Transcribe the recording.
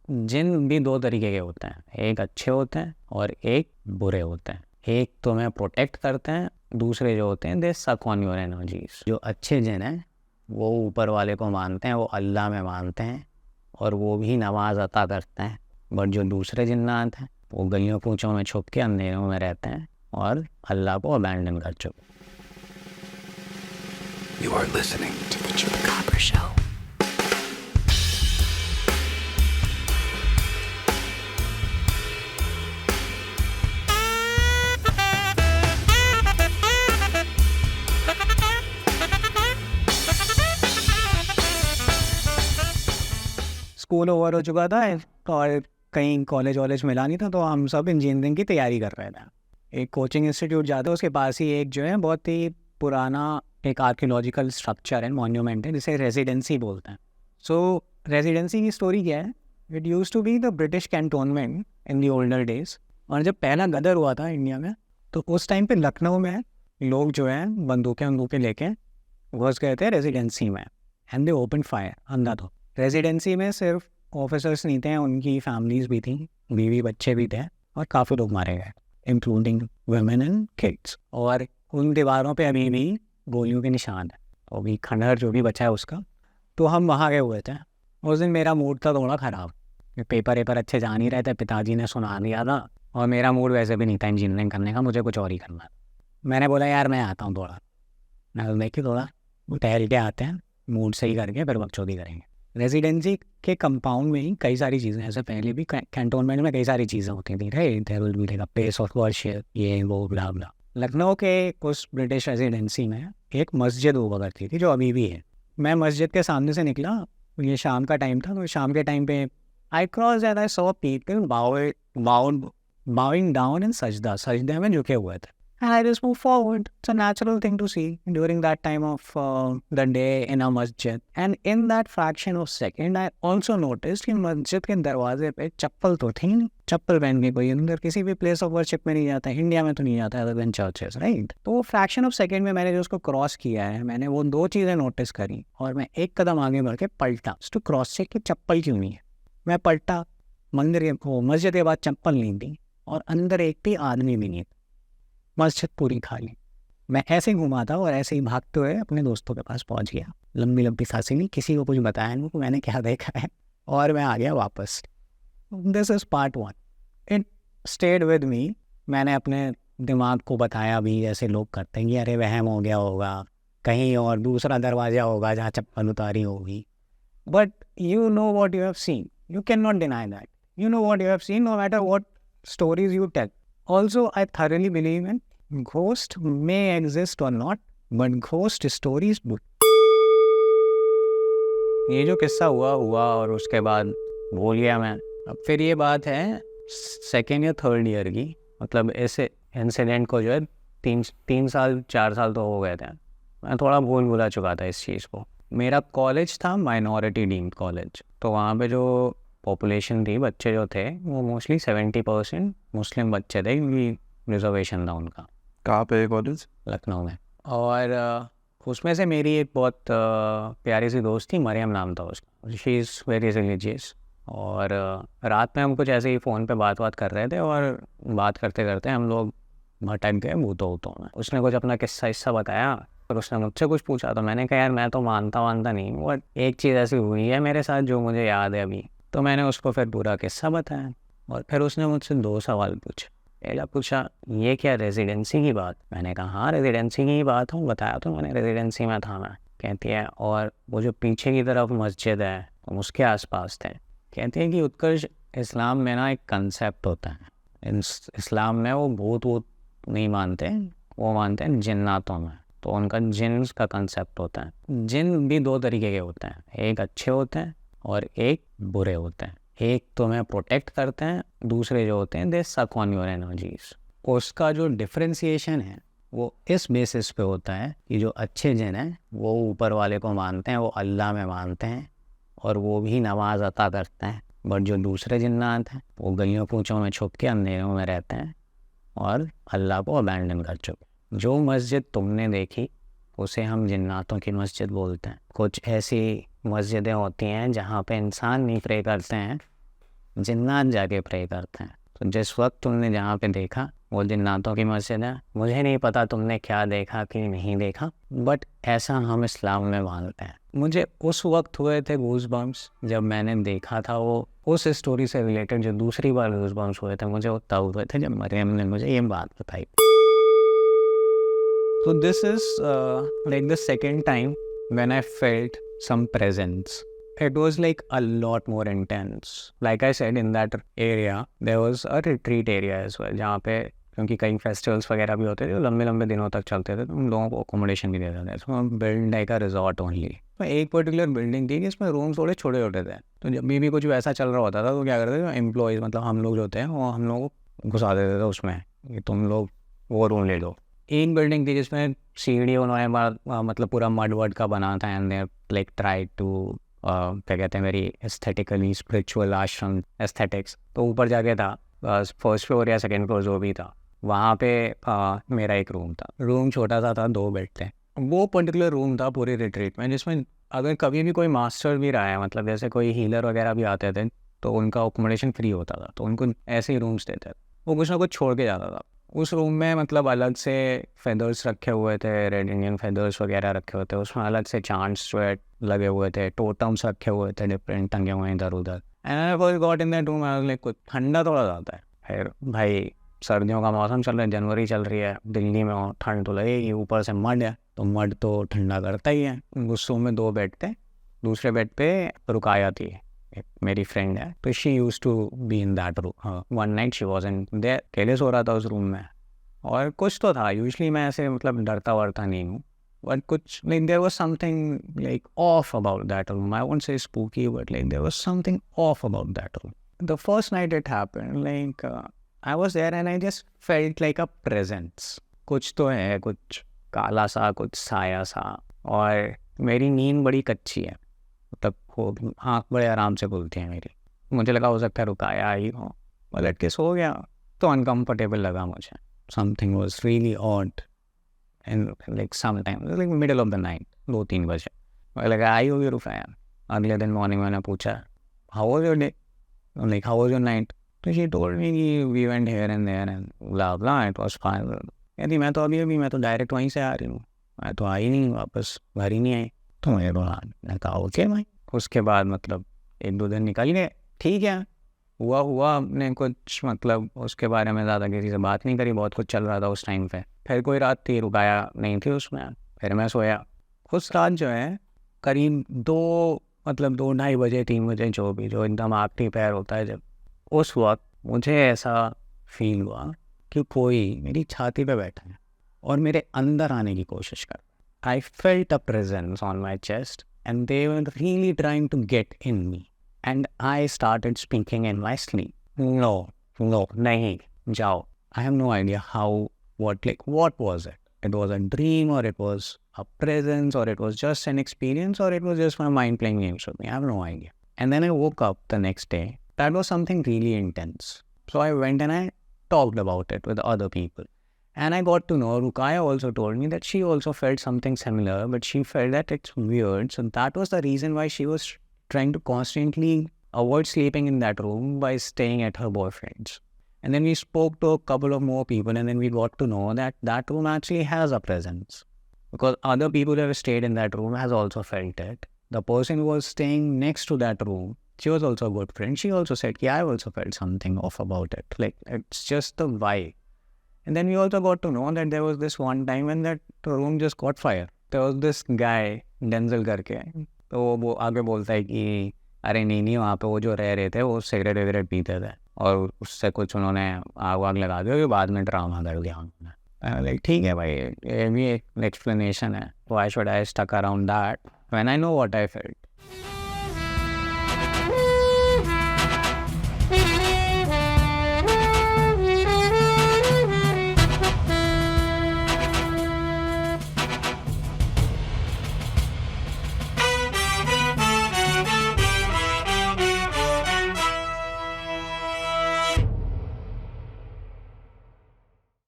जिन भी दो तरीके के होते हैं, एक अच्छे होते हैं और एक बुरे होते हैं। एक तुम्हें प्रोटेक्ट करते हैं, दूसरे जो होते हैं दे सक ऑन योर एनर्जीज। जो अच्छे जिन हैं वो ऊपर वाले को मानते हैं, वो अल्लाह में मानते हैं और वो भी नमाज अता करते हैं। बट जो दूसरे जिन्नात हैं वो गलियों कूचों में छुप के अंधेरों में रहते हैं और अल्लाह को अबैंडन कर चुके। You are listening to The Chupacabra Show. School over हो चुका था और कहीं कॉलेज वॉलेज मिला नहीं था, तो हम सब इंजीनियरिंग की तैयारी कर रहे थे। एक कोचिंग इंस्टीट्यूट जाते, उसके पास ही एक जो है बहुत ही पुराना एक आर्कियोलॉजिकल स्ट्रक्चर है, मॉन्यूमेंट है, जिसे रेजिडेंसी बोलते हैं। सो रेजिडेंसी की स्टोरी क्या है? It use to be the British cantonment in the older days. और जब पहला गदर हुआ था इंडिया में, तो उस टाइम पे लखनऊ में लोग जो है बंदूकें लेके घुस गए थे रेजिडेंसी में, एंड दे ओपन फायर अंधाधुंध। रेजिडेंसी में सिर्फ ऑफिसर्स नहीं थे, उनकी फैमिलीज भी थी, बीवी बच्चे भी थे, और काफ़ी लोग मारे गए, इंक्लूडिंग वुमेन एंड किड्स। और उन दीवारों पे अभी भी गोलियों के निशान है, और भी खंडहर जो भी बचा है उसका। तो हम वहाँ गए हुए थे। उस दिन मेरा मूड था थोड़ा ख़राब, पेपर अच्छे जा नहीं रहे थे, पिताजी ने सुना दिया था, और मेरा मूड वैसे भी नहीं था इंजीनियरिंग करने का, मुझे कुछ और ही करना था। मैंने बोला यार मैं आता हूँ थोड़ा, मैं देखिए थोड़ा टहल के आते हैं, मूड सही करके फिर बकचोदी करेंगे। रेजिडेंसी के कंपाउंड में ही कई सारी चीज़ें, ऐसे पहले भी कैंटोनमेंट में कई सारी चीज़ें होती थी, right? There will be like a place of worship, ये वो ब्ला ब्ला। लखनऊ के उस ब्रिटिश रेजिडेंसी में एक मस्जिद हुआ करती थी, जो अभी भी है। मैं मस्जिद के सामने से निकला, ये शाम का टाइम था, तो शाम के टाइम पे I cross and I saw people bowing down in सजदे में झुके हुए थे। And I just move forward. It's a natural thing to see during that time of the day in a masjid. And in that fraction of second, I also noticed कि मस्जिद के दरवाजे पे चप्पल तो थी नहीं। चप्पल पहन के कोई अंदर किसी भी प्लेस ऑफ वर्शिप में नहीं जाता है, इंडिया में तो नहीं जाता है, अदर देन चर्चेस, राइट? तो वो फ्रैक्शन ऑफ सेकंड में मैंने जो उसको क्रॉस किया है, मैंने वो दो चीज़ें नोटिस करी, और मैं एक कदम आगे बढ़ के पलटा टू क्रॉस चेक कि चप्पल क्यों नहीं है। मैं पलटा, मस्जिद के बाद चप्पल नहीं थी, और अंदर एक भी आदमी भी नहीं था, मस्जिद पूरी खाली। मैं ऐसे घुमा था और ऐसे ही भागते हुए अपने दोस्तों के पास पहुंच गया, लंबी सांसें ली, किसी को कुछ बताया नहीं कि मैंने क्या देखा है, और मैं आ गया वापस। This is part 1। It stayed with me. मैंने अपने दिमाग को बताया भी, जैसे लोग करते हैं कि अरे वहम हो गया होगा, कहीं और दूसरा दरवाज़ा होगा जहाँ चप्पल उतारी होगी। But you know what you have seen, you can not deny that. You know what you have seen, no matter what stories you tell. Also, I thoroughly believe in ghost may exist or not, but ghost stories do. ये जो किस्सा हुआ और उसके बाद भूल गया मैं। अब फिर ये बात है सेकेंड या थर्ड ईयर की, मतलब ऐसे इंसिडेंट को जो है 3 साल 4 साल तो हो गए थे, मैं थोड़ा भुला चुका था इस चीज़ को। मेरा कॉलेज था माइनॉरिटी डीम्ड कॉलेज, तो वहाँ पे जो पॉपुलेशन थी, बच्चे जो थे, वो मोस्टली 70% मुस्लिम बच्चे थे, क्योंकि रिजर्वेशन था उनका। कहाँ पे कॉलेज? लखनऊ में। और उसमें से मेरी एक बहुत प्यारी सी दोस्त थी, मरियम नाम था उसका। She is very religious. और रात में हम कुछ ऐसे ही फ़ोन पे बात कर रहे थे, और बात करते करते हम लोग भटक गए भूतों में। उसने कुछ अपना किस्सा बताया, और उसने मुझसे कुछ पूछा, तो मैंने कहा यार मैं तो मानता नहीं, बट एक चीज़ ऐसी हुई है मेरे साथ जो मुझे याद है अभी। तो मैंने उसको फिर पूरा किस्सा बताया, और फिर उसने मुझसे 2 सवाल पूछे। पहला पूछा ये क्या रेजिडेंसी की बात? मैंने कहा हाँ रेजिडेंसी की बात हूँ, बताया तो मैंने रेजिडेंसी में था मैं। कहती है और वो जो पीछे की तरफ मस्जिद है हम उसके आसपास थे। कहती है कि उत्कर्ष, इस्लाम में ना एक कंसेप्ट होता है, इस्लाम में वो भूत नहीं मानते, वो मानते हैं जिन्नातों में। तो उनका जिन का कंसेप्ट होता है। जिन भी 2 तरीके के होते हैं, एक अच्छे होते हैं और एक बुरे होते हैं। एक तुम्हें प्रोटेक्ट करते हैं, दूसरे जो होते हैं दे सक ऑन योर एनर्जीज। उसका जो डिफ्रेंसिएशन है वो इस बेसिस पे होता है कि जो अच्छे जिन हैं वो ऊपर वाले को मानते हैं, वो अल्लाह में मानते हैं, और वो भी नमाज अता करते हैं। बट जो दूसरे जिन्नात हैं वो गलियों कूचों में छुप के अंधेरों में रहते हैं और अल्लाह को अबैंडन कर चुके। जो मस्जिद तुमने देखी उसे हम जिन्नातों की मस्जिद बोलते हैं। कुछ ऐसी मस्जिदें होती हैं जहाँ पे इंसान नहीं प्रे करते हैं, जिन्नात जाके प्रे करते हैं। तो जिस वक्त तुमने जहाँ पे देखा वो जिन्नातों की मस्जिद है, मुझे नहीं पता तुमने क्या देखा कि नहीं देखा, बट ऐसा हम इस्लाम में मानते हैं। मुझे उस वक्त हुए थे गूज बम्स जब मैंने देखा था वो, उस स्टोरी से रिलेटेड जो दूसरी बार गूज बम्स हुए थे मुझे वो तब हुए थे जब मरियम ने मुझे ये बात बताई। So this is like the second time when I felt some presence. It was like a lot more intense. Like I said, in that area, there was a retreat area as well, जहाँ पे क्योंकि कई festivals वगैरह भी होते थे, लंबे लंबे दिनों तक चलते थे, तो उन लोगों को अकोमोडेशन भी देते थे। So build like a resort only. तो एक पर्टिकुलर बिल्डिंग थी जिसमें रूम्स थोड़े छोटे छोटे थे। तो जब भी कुछ वैसा चल रहा होता था तो क्या करते थे एम्प्लॉयज़, मतलब हम लोग जो होते हैं वो हम लोग को घुसा देते थे उसमें कि तुम लोग वो रूम ले लो। एक बिल्डिंग थी जिसमें सीढ़ी उन्होंने मतलब पूरा मड वर्ड का बना था, and they like try to क्या कहते हैं very aesthetically spiritual ashram aesthetics. तो ऊपर जाके था फर्स्ट फ्लोर या सेकंड फ्लोर जो भी था, वहाँ पे मेरा एक रूम था। रूम छोटा सा था, 2 बेड थे। वो पर्टिकुलर रूम था पूरे रिट्रीट में जिसमें अगर कभी भी कोई मास्टर भी रहा है, मतलब जैसे कोई हीलर वगैरह भी आते थे तो उनका अकोमोडेशन फ्री होता था, तो उनको ऐसे ही रूम्स देते थे। वो कुछ ना कुछ छोड़ के जाता था उस रूम में। मतलब अलग से फेदर्स रखे हुए थे, रेड इंडियन फेदर्स वगैरह रखे हुए थे उसमें, अलग से चांट्स जो है लगे हुए थे, टोटम्स रखे हुए थे डिफरेंट, टंगे हुए इधर उधर। And I was got in that room, I was like कुछ ठंडा थोड़ा ज़्यादा है। फिर भाई सर्दियों का मौसम चल रहा है, जनवरी चल रही है, दिल्ली में हो ठंड तो लगेगी, ऊपर से मड है तो मड तो ठंडा करता ही है। उस रूम में 2 बेड थे, दूसरे बेड पे रुकाया थी, मेरी फ्रेंड है, तो she use to be in that room. One night she was in there, अकेले सो रहा था उस रूम में। और कुछ तो था, यूजली मैं ऐसे मतलब डरता वरता नहीं हूँ, बट कुछ like there was something like off about that room. I won't say spooky, but like there was something off about that room. The first night it happened, like I was there and I just felt like a presence. कुछ तो है, कुछ काला सा, कुछ साया सा। और मेरी नींद बड़ी कच्ची है, तब वो आँख बड़े आराम से खुलती है मेरी। मुझे लगा हो सकता है रुकाया ही हो, पलट के सो गया तो अनकम्फर्टेबल लगा मुझे। Something was really odd and like some time like middle of the night, 2-3 बजे मुझे लगा आई होगी रुकाया। अगले दिन मॉर्निंग मैंने पूछा how was your day, like how was your night, तो शी टोल्ड मी कि we went here and there and blah blah, it was fine. कहती मैं तो डायरेक्ट वहीं से आ रही हूँ, मैं तो आई नहीं, वापस घर ही नहीं आई। तो मैंने कहा ओके भाई। उसके बाद मतलब 1-2 दिन निकल गए, ठीक है, हुआ हमने कुछ मतलब उसके बारे में ज़्यादा किसी से बात नहीं करी, बहुत कुछ चल रहा था उस टाइम पे। फिर कोई रात थी, रुकाया नहीं थी उसमें, फिर मैं सोया। उस रात जो है करीब 2-2:30 बजे 3 बजे जो एकदम आखिरी पैर होता है जब, उस वक्त मुझे ऐसा फील हुआ कि कोई मेरी छाती पे बैठा है और मेरे अंदर आने की कोशिश कर। I felt a presence on my chest and they were really trying to get in me. And I started speaking in my sleep. No, nahi, jao. I have no idea what was it? It was a dream, or it was a presence, or it was just an experience, or it was just my mind playing games with me. I have no idea. And then I woke up the next day. That was something really intense. So I went and I talked about it with other people. And I got to know, Rukaya also told me that she also felt something similar, but she felt that it's weird. So that was the reason why she was trying to constantly avoid sleeping in that room by staying at her boyfriend's. And then we spoke to a couple of more people, and then we got to know that that room actually has a presence. Because other people who have stayed in that room has also felt it. The person who was staying next to that room, she was also a good friend. She also said, yeah, I also felt something off about it. Like, it's just the vibe. And then we also got to know that there was this one time when that room just caught fire. There was this guy, Denzel करके, तो वो आगे बोलता है कि अरे नहीं वहाँ पे वो जो रह रहे थे वो सिगरेट वगैरह पीते थे और उससे कुछ उन्होंने आग वाग लगा दिया, बाद में ड्रामा कर दिया उन्होंने। लाइक ठीक है भाई, ये भी एक एक्सप्लेनेशन है, why should I stuck around that when I know what I felt.